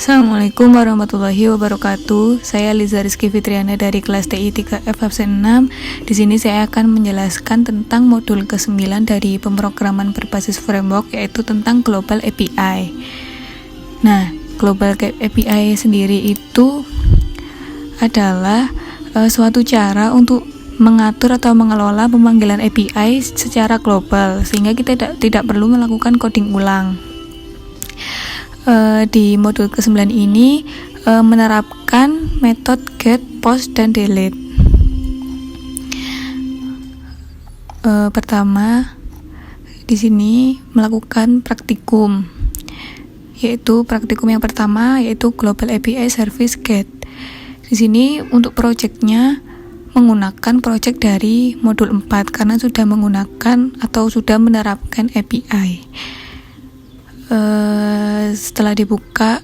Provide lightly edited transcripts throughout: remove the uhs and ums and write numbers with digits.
Assalamualaikum warahmatullahi wabarakatuh. Saya Liza Rizky Fitriana dari kelas TI 3F absen 6. Di sini saya akan menjelaskan tentang modul ke-9 dari pemrograman berbasis framework, yaitu tentang Global API. Nah, Global API sendiri itu adalah suatu cara untuk mengatur atau mengelola pemanggilan API secara global, sehingga kita tidak perlu melakukan coding ulang. Di modul ke-9 ini menerapkan metode get, post, dan delete. Pertama, di sini melakukan praktikum, yaitu praktikum yang pertama yaitu Global API Service Get. Di sini untuk projectnya menggunakan project dari modul 4 karena sudah menggunakan atau sudah menerapkan API. Setelah dibuka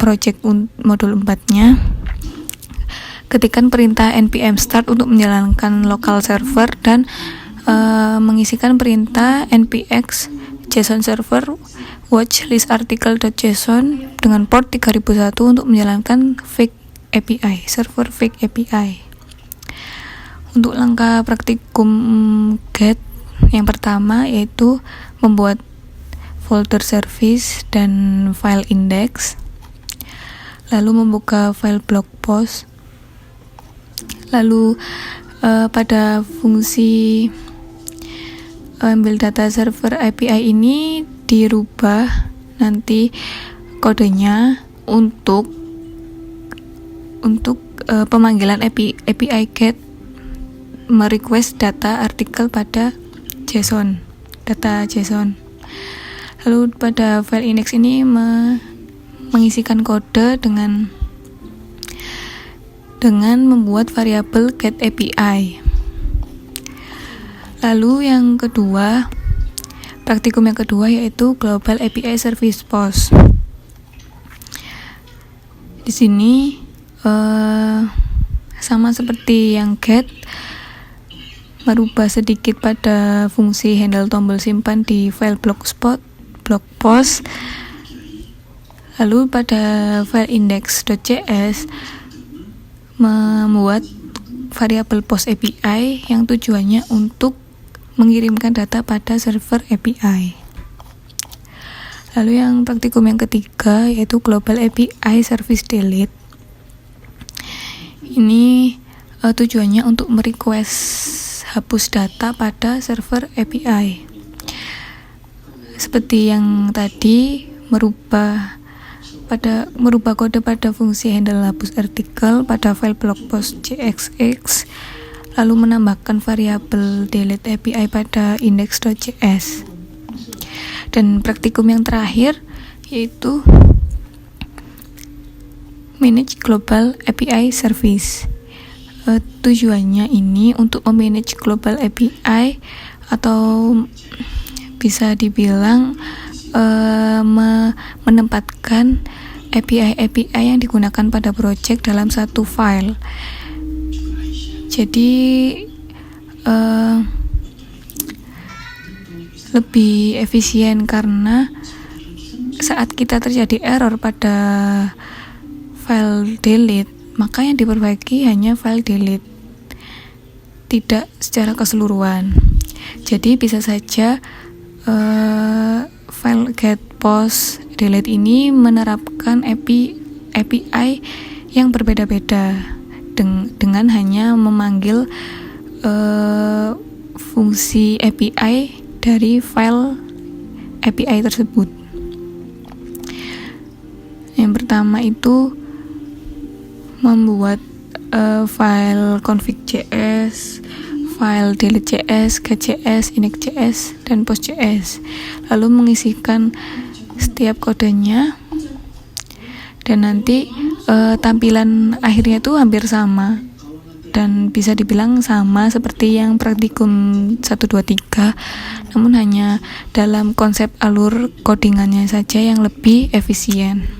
project modul 4-nya, ketikkan perintah npm start untuk menjalankan local server dan mengisikan perintah npx json server watch list article.json dengan port 3001 untuk menjalankan fake API, server fake API. Untuk langkah praktikum get yang pertama yaitu membuat folder service dan file index, lalu membuka file blog post, lalu pada fungsi ambil data server API ini dirubah nanti kodenya untuk pemanggilan API get merequest data artikel pada JSON, data JSON. Lalu pada file index ini mengisikan kode dengan membuat variabel get API. Lalu yang kedua, praktikum yang kedua yaitu Global API Service Post. Di sini sama seperti yang get, merubah sedikit pada fungsi handle tombol simpan di file blog post. Lalu pada file index.js membuat variabel post API yang tujuannya untuk mengirimkan data pada server API. Lalu yang praktikum yang ketiga yaitu Global API Service Delete. Ini tujuannya untuk merequest hapus data pada server API. Seperti yang tadi, merubah kode pada fungsi handle hapus artikel pada file blog post JXX, lalu menambahkan variabel delete API pada index.js. Dan praktikum yang terakhir yaitu manage global API service. Tujuannya ini untuk memanage global API atau bisa dibilang menempatkan API yang digunakan pada project dalam satu file. Jadi lebih efisien karena saat kita terjadi error pada file delete, maka yang diperbaiki hanya file delete, tidak secara keseluruhan. Jadi bisa saja file get, post, delete ini menerapkan API yang berbeda-beda dengan hanya memanggil fungsi API dari file API tersebut. Yang pertama itu membuat file config.js, file delete.js, get.js, index.js, dan post.js, lalu mengisikan setiap kodenya, dan nanti tampilan akhirnya itu hampir sama dan bisa dibilang sama seperti yang praktikum 1, 2, 3, namun hanya dalam konsep alur codingannya saja yang lebih efisien.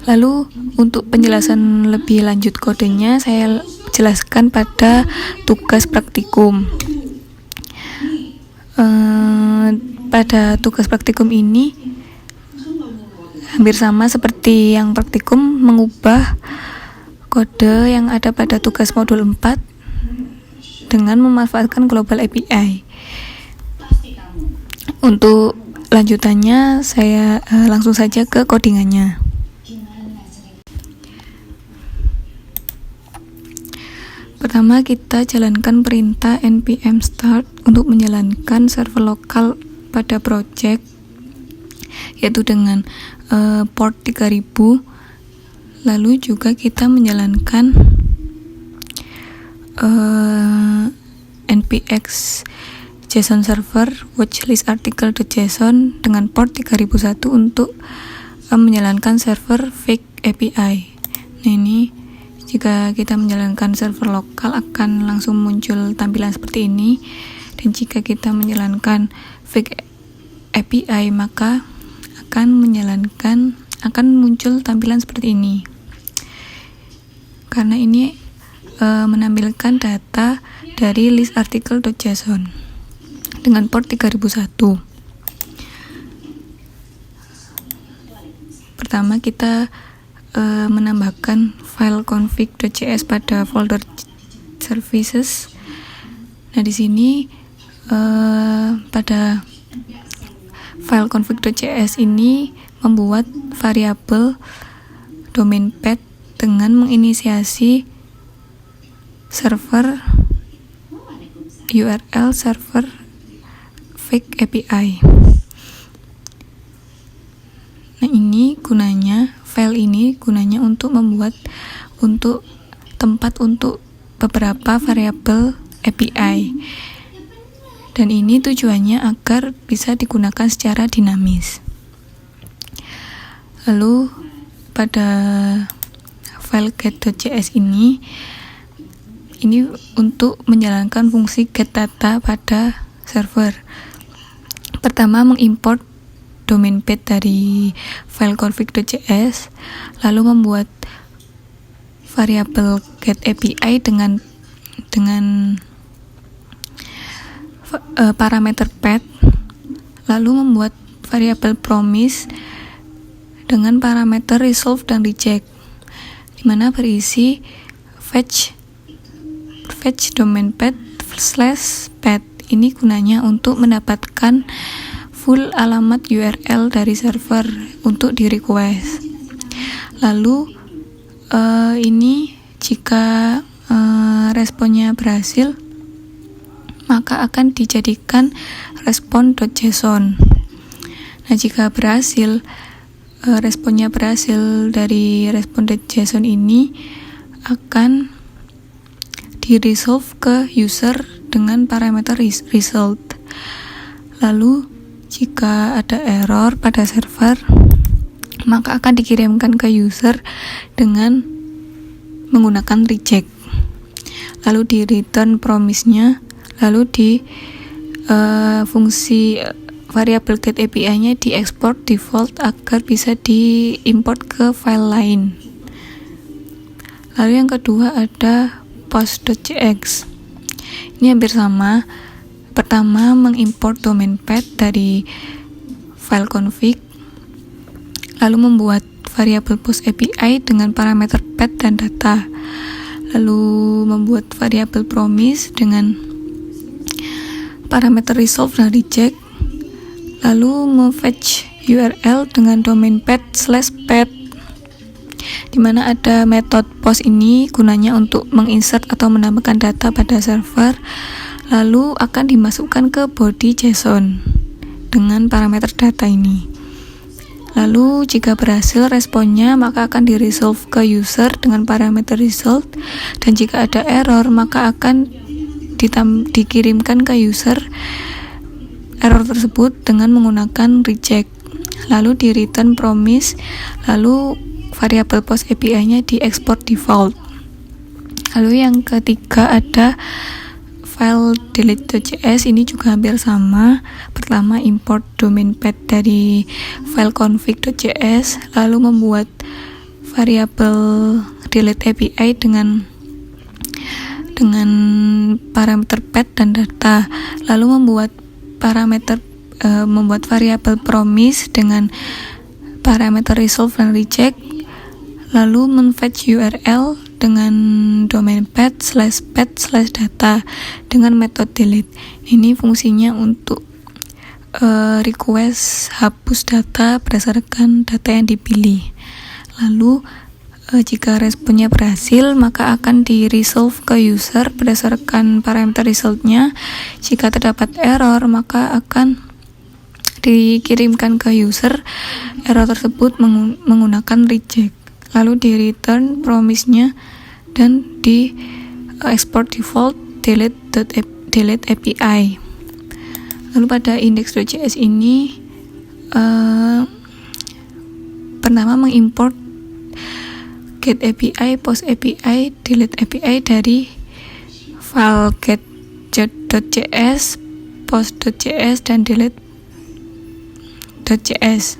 Lalu untuk penjelasan lebih lanjut kodenya saya jelaskan pada tugas praktikum. Pada tugas praktikum ini hampir sama seperti yang praktikum, mengubah kode yang ada pada tugas modul 4 dengan memanfaatkan Global API. Untuk lanjutannya saya langsung saja ke codingannya. Pertama, kita jalankan perintah npm start untuk menjalankan server lokal pada project, yaitu dengan port 3000. Lalu juga kita menjalankan npx JSON server watchlist article.json dengan port 3001 untuk menjalankan server fake API. Nah, ini jika kita menjalankan server lokal akan langsung muncul tampilan seperti ini, dan jika kita menjalankan fake API maka akan muncul tampilan seperti ini, karena ini menampilkan data dari list article.json dengan port 3001. Pertama, kita menambahkan file config.js pada folder services. Nah, di sini pada file config.js ini membuat variabel domain path dengan menginisiasi server URL server fake API. Nah, ini gunanya, file ini gunanya untuk membuat tempat untuk beberapa variabel API. Dan ini tujuannya agar bisa digunakan secara dinamis. Lalu pada file get.js ini untuk menjalankan fungsi get data pada server. Pertama, mengimport domain path dari file config.js, lalu membuat variabel get API dengan parameter path, lalu membuat variabel promise dengan parameter resolve dan reject, di mana berisi fetch domain path /path. Ini gunanya untuk mendapatkan full alamat URL dari server untuk di request. Lalu ini jika responnya berhasil, maka akan dijadikan respond.json. Nah, jika berhasil, responnya berhasil dari respond.json ini akan di-resolve ke user dengan parameter result. Lalu jika ada error pada server, maka akan dikirimkan ke user dengan menggunakan reject. Lalu di return promise-nya, lalu di fungsi variabel get API-nya diekspor default agar bisa diimport ke file lain. Lalu yang kedua ada post.jx. Ini hampir sama. Pertama, mengimport domain path dari file config, lalu membuat variabel post API dengan parameter path dan data, lalu membuat variabel promise dengan parameter resolve dan reject, lalu nge-fetch URL dengan domain path /path, di mana ada metode post ini gunanya untuk menginsert atau menambahkan data pada server, lalu akan dimasukkan ke body JSON dengan parameter data ini. Lalu jika berhasil responnya, maka akan di-resolve ke user dengan parameter result, dan jika ada error maka akan dikirimkan ke user error tersebut dengan menggunakan reject. Lalu di return promise, lalu variabel post API-nya diekspor default. Lalu yang ketiga ada file delete.js. Ini juga hampir sama. Pertama, import domain path dari file config.js, lalu membuat variabel delete API dengan parameter path dan data, lalu membuat variabel promise dengan parameter resolve dan reject, lalu men-fetch URL dengan domain path/path/data dengan metode delete. Ini fungsinya untuk request hapus data berdasarkan data yang dipilih. Lalu jika responnya berhasil, maka akan di-resolve ke user berdasarkan parameter resultnya. Jika terdapat error, maka akan dikirimkan ke user error tersebut menggunakan reject. Lalu di return promise-nya dan di export default delete API. Lalu pada index.js ini pertama mengimport get API, post API, delete API dari file get.js, post.js, dan delete.js.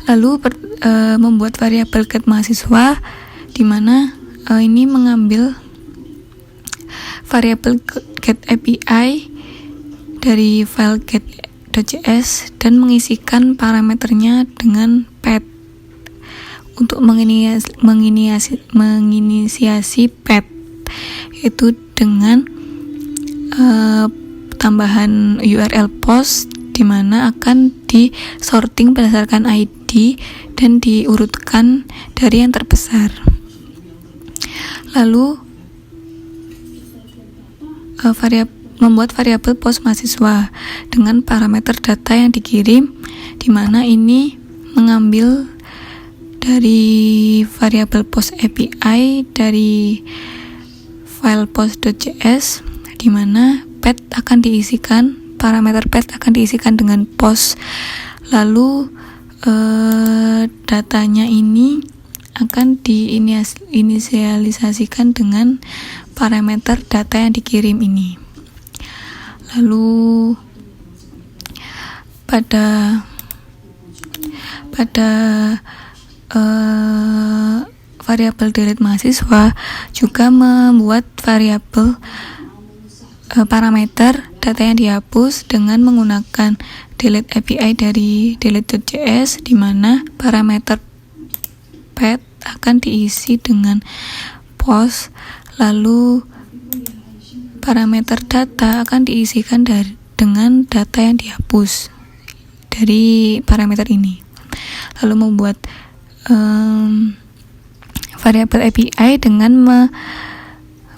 Lalu membuat variabel get mahasiswa, di mana ini mengambil variabel get API dari file get.js dan mengisikan parameternya dengan path untuk menginisiasi path, yaitu dengan tambahan URL post, di mana akan disorting berdasarkan ID dan diurutkan dari yang terbesar. Lalu membuat variabel post mahasiswa dengan parameter data yang dikirim, di mana ini mengambil dari variabel post API dari file post.js, di mana path akan diisikan, parameter path akan diisikan dengan post. Lalu datanya ini akan diinisialisasikan dengan parameter data yang dikirim ini. Lalu pada variabel delete mahasiswa juga membuat variabel parameter data yang dihapus dengan menggunakan delete API dari delete.js, di mana parameter path akan diisi dengan post, lalu parameter data akan diisikan dengan data yang dihapus dari parameter ini. Lalu membuat variabel API dengan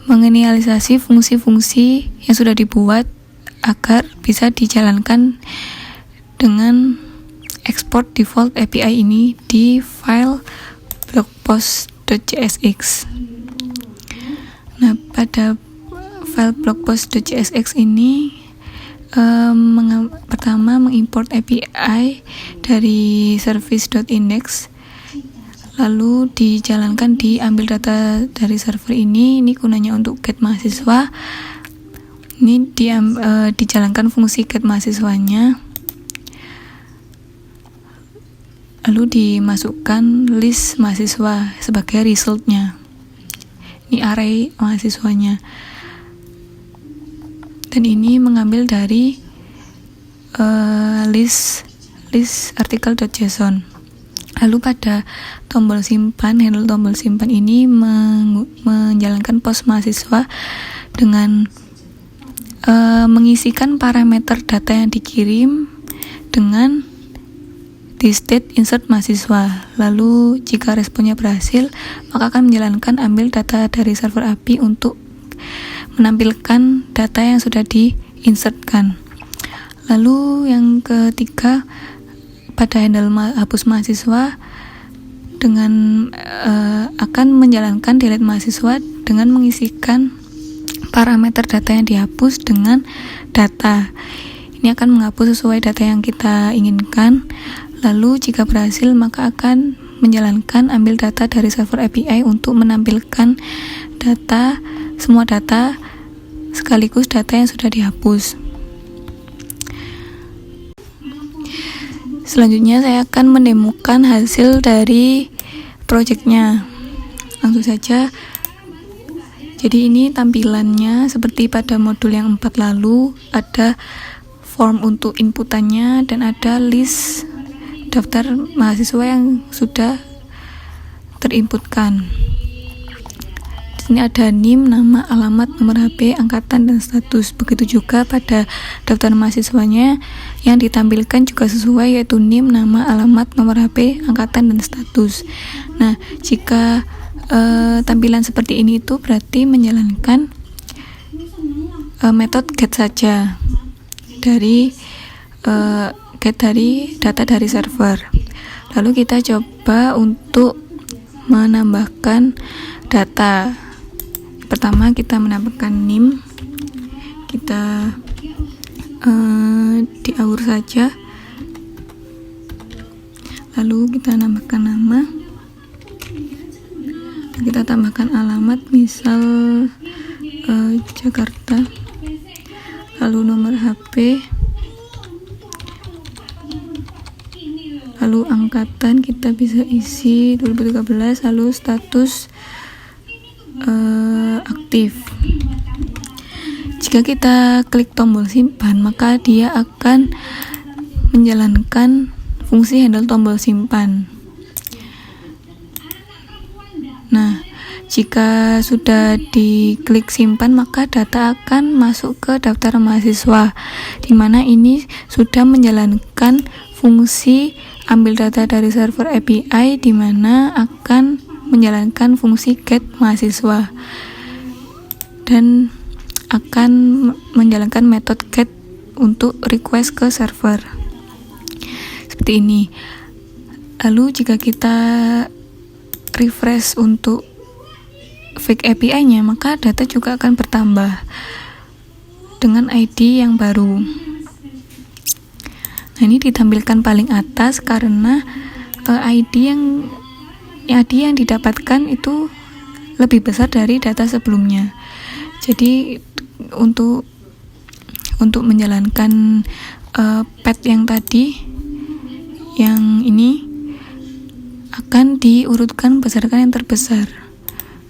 menginisialisasi fungsi-fungsi yang sudah dibuat agar bisa dijalankan dengan export default API ini di file blogpost.jsx. Nah, pada file blogpost.jsx ini pertama mengimport API dari service.index, lalu dijalankan, diambil data dari server ini gunanya untuk get mahasiswa. Ini dijalankan fungsi get mahasiswanya, lalu dimasukkan list mahasiswa sebagai resultnya. Ini array mahasiswanya, dan ini mengambil dari list article.json. Lalu pada tombol simpan, handle tombol simpan ini menjalankan post mahasiswa dengan mengisikan parameter data yang dikirim dengan di state insert mahasiswa. Lalu jika responnya berhasil, maka akan menjalankan ambil data dari server API untuk menampilkan data yang sudah diinsertkan. Lalu yang ketiga, pada handle hapus mahasiswa dengan akan menjalankan delete mahasiswa dengan mengisikan parameter data yang dihapus dengan data. Ini akan menghapus sesuai data yang kita inginkan. Lalu jika berhasil, maka akan menjalankan ambil data dari server API untuk menampilkan data, semua data sekaligus data yang sudah dihapus. Selanjutnya saya akan mendemokan hasil dari projectnya. Langsung saja. Jadi ini tampilannya seperti pada modul yang 4 lalu, ada form untuk inputannya dan ada list daftar mahasiswa yang sudah terinputkan. Di sini ada NIM, nama, alamat, nomor HP, angkatan, dan status. Begitu juga pada daftar mahasiswanya yang ditampilkan juga sesuai, yaitu NIM, nama, alamat, nomor HP, angkatan, dan status. Nah, jika tampilan seperti ini itu berarti menjalankan metode get saja dari get dari data dari server. Lalu kita coba untuk menambahkan data. Pertama kita menambahkan NIM, kita diaur saja, lalu kita nambahkan nama, kita tambahkan alamat, misal Jakarta, lalu nomor HP, lalu angkatan kita bisa isi 2013, lalu status aktif. Jika kita klik tombol simpan, maka dia akan menjalankan fungsi handle tombol simpan. Nah, jika sudah diklik simpan, maka data akan masuk ke daftar mahasiswa, di mana ini sudah menjalankan fungsi ambil data dari server API, di mana akan menjalankan fungsi get mahasiswa dan akan menjalankan metode get untuk request ke server seperti ini. Lalu jika kita refresh untuk fake API-nya, maka data juga akan bertambah dengan ID yang baru. Nah, ini ditampilkan paling atas karena ID yang didapatkan itu lebih besar dari data sebelumnya. Jadi untuk menjalankan pad yang tadi, yang ini akan diurutkan berdasarkan yang terbesar,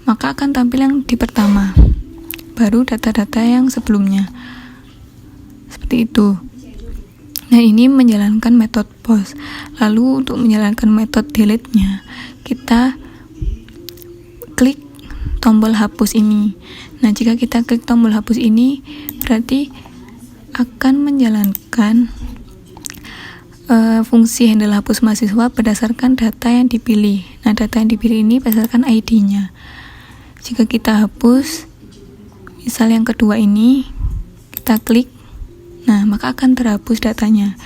maka akan tampil yang di pertama, baru data-data yang sebelumnya. Seperti itu. Nah, ini menjalankan metode post. Lalu untuk menjalankan metode delete-nya, kita klik tombol hapus ini. Nah, jika kita klik tombol hapus ini, berarti akan menjalankan fungsi handle hapus mahasiswa berdasarkan data yang dipilih. Nah, data yang dipilih ini berdasarkan ID-nya. Jika kita hapus, misal yang kedua ini, kita klik, nah, maka akan terhapus datanya.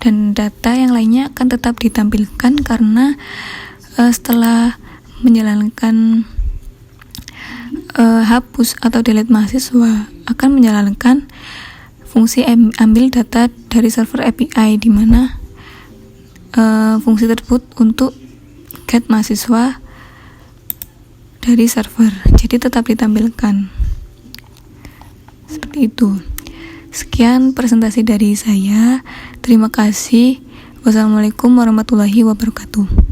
Dan data yang lainnya akan tetap ditampilkan karena setelah menjalankan hapus atau delete mahasiswa, akan menjalankan fungsi ambil data dari server API, di mana fungsi tersebut untuk get mahasiswa dari server. Jadi tetap ditampilkan. Seperti itu. Sekian presentasi dari saya. Terima kasih. Wassalamualaikum warahmatullahi wabarakatuh.